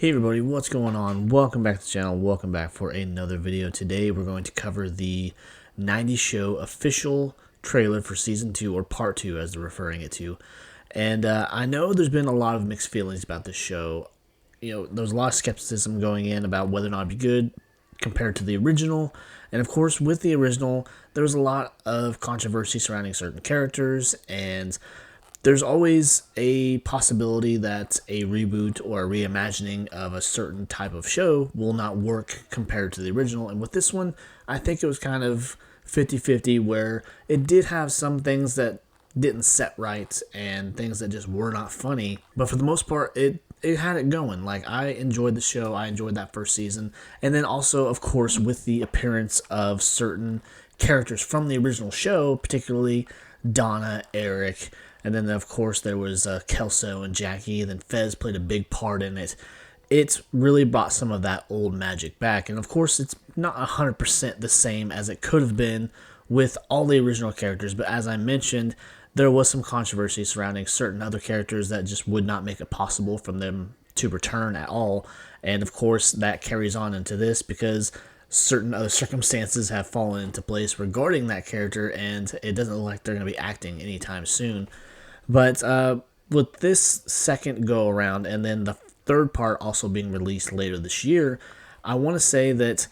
Hey everybody, what's going on? Welcome back to the channel. Welcome back for another video. Today we're going to cover the 90s Show official trailer for Season 2, or Part 2 as they're referring it to. And I know there's been a lot of mixed feelings about this show. You know, there was a lot of skepticism going in about whether or not it'd be good compared to the original. And of course, with the original, there was a lot of controversy surrounding certain characters, and there's always a possibility that a reboot or a reimagining of a certain type of show will not work compared to the original. And with this one, I think it was kind of 50-50, where it did have some things that didn't set right and things that just were not funny. But for the most part, it had it going. Like, I enjoyed the show. I enjoyed that first season. And then also, of course, with the appearance of certain characters from the original show, particularly Donna, Eric, and then, of course, there was Kelso and Jackie, and then Fez played a big part in it. It really brought some of that old magic back. And, of course, it's not 100% the same as it could have been with all the original characters. But as I mentioned, there was some controversy surrounding certain other characters that just would not make it possible for them to return at all. And, of course, that carries on into this because certain other circumstances have fallen into place regarding that character, and it doesn't look like they're going to be acting anytime soon. But with this second go around, and then the third part also being released later this year, I want to say that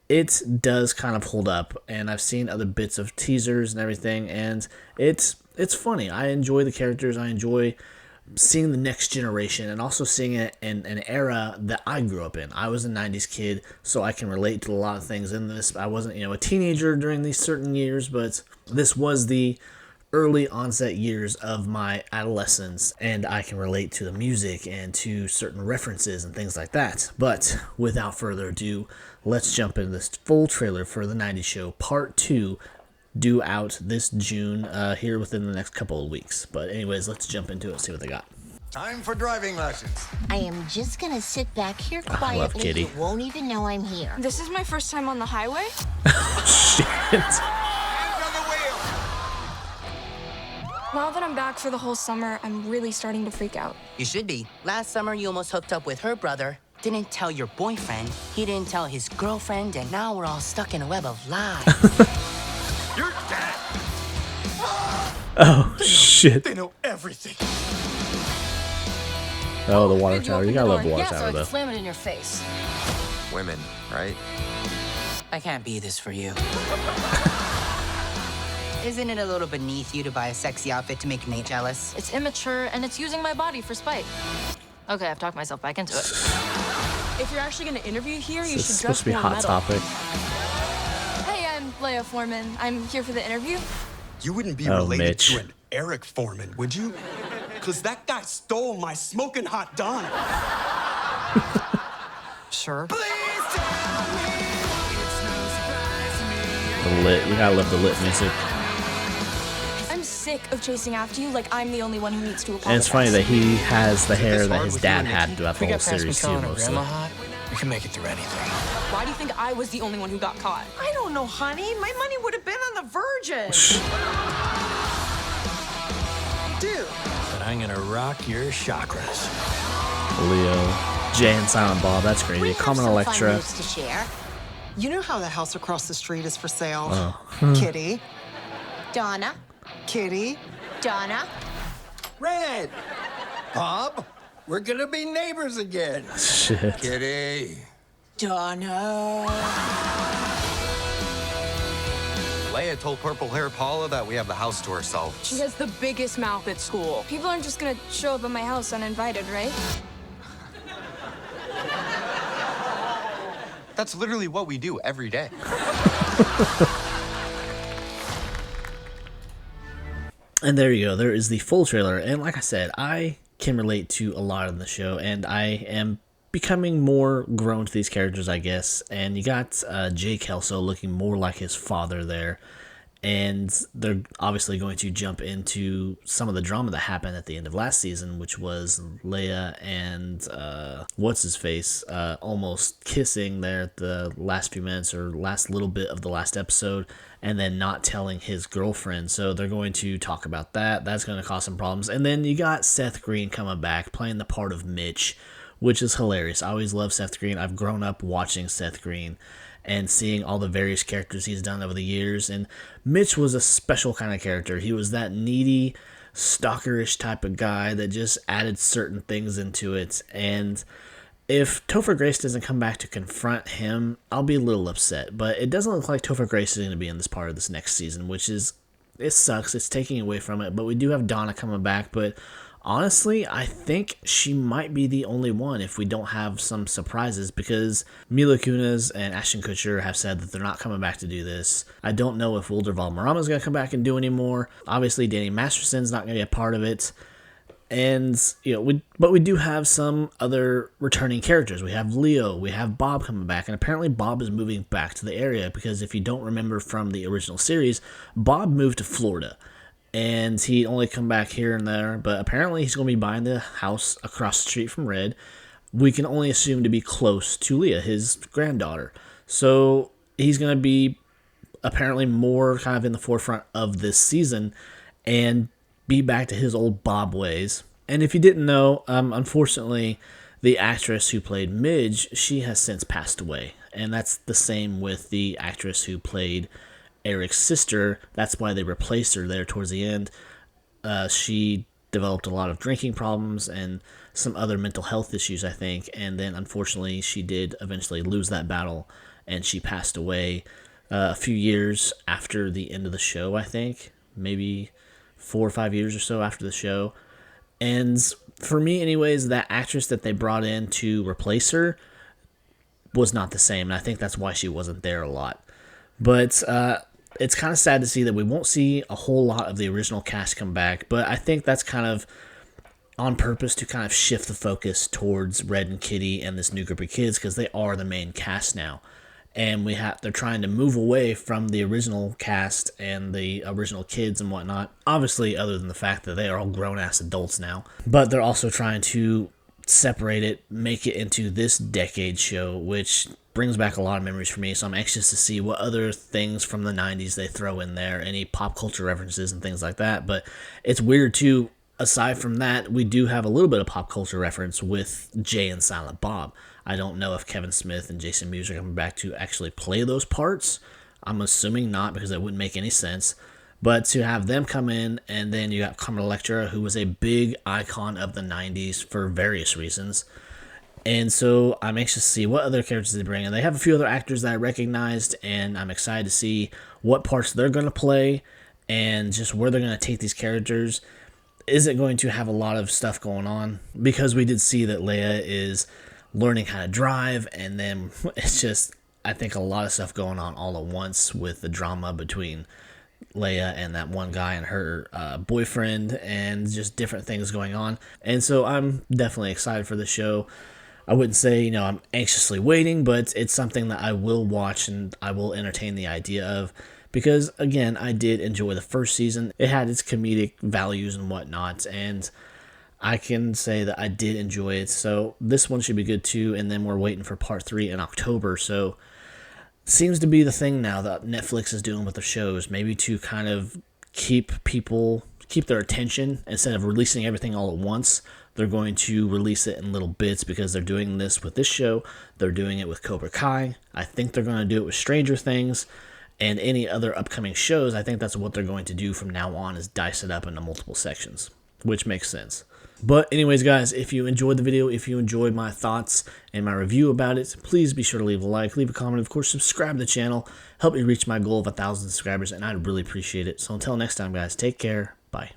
it does kind of hold up. And I've seen other bits of teasers and everything, and it's funny. I enjoy the characters. I enjoy seeing the next generation, and also seeing it in an era that I grew up in. I was a 90s kid, so I can relate to a lot of things in this. I wasn't, a teenager during these certain years, but this was the early onset years of my adolescence, and I can relate to the music and to certain references and things like that. But without further ado, let's jump into this full trailer for the 90s Show Part 2, due out this June, here within the next couple of weeks. But anyways, let's jump into it and see what they got. Time for driving lessons. I am just gonna sit back here I love quietly. Kitty. You won't even know I'm here. This is my first time on the highway. Shit. Hands on the wheel. Now that I'm back for the whole summer, I'm really starting to freak out. You should be. Last summer, you almost hooked up with her brother, didn't tell your boyfriend, he didn't tell his girlfriend, and now we're all stuck in a web of lies. You're dead. Oh, shit. They know everything. Oh, the water tower. You gotta love the water Yeah, so tower, I though. can slam it in your face. Women, right? I can't be this for you. Isn't it a little beneath you to buy a sexy outfit to make Nate jealous? It's immature, and it's using my body for spite. Okay, I've talked myself back into it. If you're actually going to interview here, you This is should supposed dress to be more Hot metal. Topic. Hey, I'm Leia Foreman. I'm here for the interview. You wouldn't be Oh, related Mitch. to an Eric Foreman, would you? Because that guy stole my smoking hot Donna. Sure. The lit. You gotta love the lit music. I'm sick of chasing after you like I'm the only one who needs to apologize. And it's funny that he has the hair that his dad had throughout the whole series, too, mostly. We can make it through anything. Why do you think I was the only one who got caught? I don't know, honey. My money would have been on the Virgin. Dude. But I'm gonna rock your chakras. Leo. Jay and Silent Bob. That's crazy. We have Common some Electra. fun news to share. You know how the house across the street is for sale? Oh. Kitty. Donna, Kitty. Donna, Red. Bob, we're gonna be neighbors again. Shit. Kitty. Donna. Leia told Purple Hair Paula that we have the house to ourselves. She has the biggest mouth at school. People aren't just going to show up at my house uninvited, right? That's literally what we do every day. And there you go. There is the full trailer. And like I said, I can relate to a lot of the show, and I am becoming more grown to these characters, I guess. And you got Jay Kelso looking more like his father there. And they're obviously going to jump into some of the drama that happened at the end of last season, which was Leia and what's-his-face almost kissing there at the last few minutes or last little bit of the last episode, and then not telling his girlfriend. So they're going to talk about that. That's going to cause some problems. And then you got Seth Green coming back, playing the part of Mitch, which is hilarious. I always love Seth Green. I've grown up watching Seth Green and seeing all the various characters he's done over the years, and Mitch was a special kind of character. He was that needy, stalkerish type of guy that just added certain things into it, and if Topher Grace doesn't come back to confront him, I'll be a little upset, but it doesn't look like Topher Grace is going to be in this part of this next season, which is, it sucks, it's taking away from it, but we do have Donna coming back, but honestly, I think she might be the only one if we don't have some surprises, because Mila Kunis and Ashton Kutcher have said that they're not coming back to do this. I don't know if Wilder Valderrama is going to come back and do any more. Obviously, Danny Masterson's not going to be a part of it. And, but we do have some other returning characters. We have Leo, we have Bob coming back, and apparently Bob is moving back to the area, because if you don't remember from the original series, Bob moved to Florida. And he'd only come back here and there, but apparently he's going to be buying the house across the street from Red. We can only assume to be close to Leah, his granddaughter. So he's going to be apparently more kind of in the forefront of this season and be back to his old Bob ways. And if you didn't know, unfortunately, the actress who played Midge, she has since passed away. And that's the same with the actress who played Eric's sister. That's why they replaced her there towards the end. She developed a lot of drinking problems and some other mental health issues, I think, and then unfortunately she did eventually lose that battle, and she passed away a few years after the end of the show, I think, maybe 4 or 5 years or so after the show. And for me anyways, that actress that they brought in to replace her was not the same, and I think that's why she wasn't there a lot. But it's kind of sad to see that we won't see a whole lot of the original cast come back, but I think that's kind of on purpose to kind of shift the focus towards Red and Kitty and this new group of kids, because they are the main cast now. And they're trying to move away from the original cast and the original kids and whatnot, obviously other than the fact that they are all grown-ass adults now. But they're also trying to separate it, make it into this decade show, which brings back a lot of memories for me, so I'm anxious to see what other things from the 90s they throw in there, any pop culture references and things like that. But it's weird too, aside from that, we do have a little bit of pop culture reference with Jay and Silent Bob. I don't know if Kevin Smith and Jason Mewes are coming back to actually play those parts. I'm assuming not, because that wouldn't make any sense. But to have them come in, and then you got Carmen Electra, who was a big icon of the 90s for various reasons. And so I'm anxious to see what other characters they bring in. They have a few other actors that I recognized, and I'm excited to see what parts they're going to play and just where they're going to take these characters. Is it going to have a lot of stuff going on? Because we did see that Leia is learning how to drive, and then it's just, I think, a lot of stuff going on all at once with the drama between Leia and that one guy and her boyfriend, and just different things going on. And so I'm definitely excited for the show. I wouldn't say, I'm anxiously waiting, but it's something that I will watch and I will entertain the idea of, because, again, I did enjoy the first season. It had its comedic values and whatnot, and I can say that I did enjoy it. So this one should be good too, and then we're waiting for part 3 in October. So it seems to be the thing now that Netflix is doing with the shows, maybe to kind of keep their attention. Instead of releasing everything all at once, they're going to release it in little bits, because they're doing this with this show. They're doing it with Cobra Kai. I think they're going to do it with Stranger Things and any other upcoming shows. I think that's what they're going to do from now on, is dice it up into multiple sections, which makes sense. But anyways, guys, if you enjoyed the video, if you enjoyed my thoughts and my review about it, please be sure to leave a like, leave a comment, of course, subscribe to the channel. Help me reach my goal of 1,000 subscribers, and I'd really appreciate it. So until next time, guys, take care. Bye.